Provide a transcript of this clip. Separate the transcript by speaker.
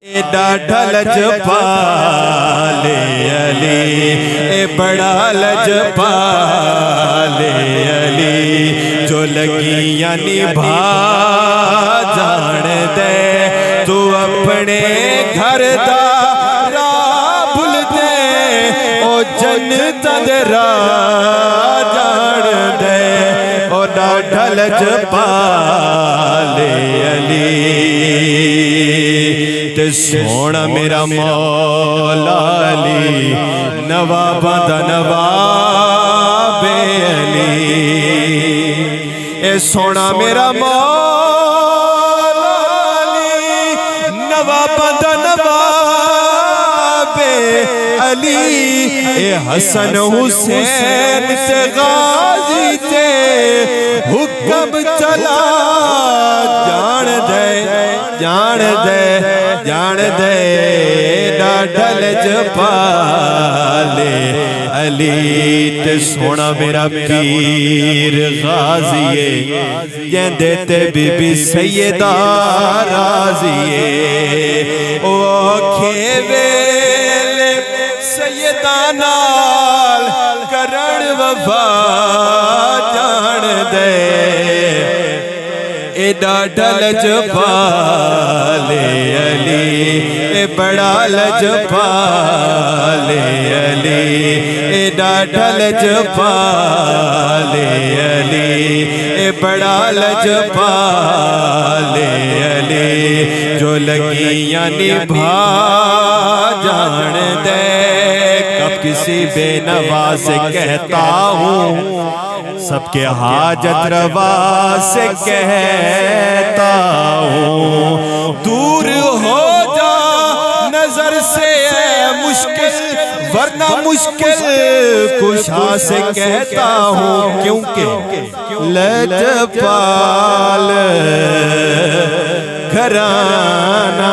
Speaker 1: ڈاڈھا لجپالے علی اے بڑا لجپالے علی جو لگیاں نبھا جان دے تو اپنے گھر دا راہ بھول دے او جنت دے راہ جان دے او ڈاڈھا لجپالے علی سونا میرا مولا علی نواباں دا نواب علی اے سونا میرا مولا علی نواباں دا نواب علی اے حسن حسین تے غازی تے حکم چلا جان دے جان دے جان دے ڈاڈھا لجپالے علی تے سونا میرا پیر غازیے جیندے تے بی بی سیدہ رازیے او کھیویل سیدہ نال کرن وفا جان دے اے ڈاڈھا لجپالے علی اے بڑا لجپالے علی اے ڈاڈھا لجپالے علی اے بڑا لجپالے علی جو لگیاں نبھا جان دے کب کسی بے نوا سے کہتا ہوں سب کے حاجت روا سے کہتا ہوں دور ہو جا نظر سے اے مشکل ورنہ مشکل کشا سے کہتا ہوں کیونکہ لجپال گھرانہ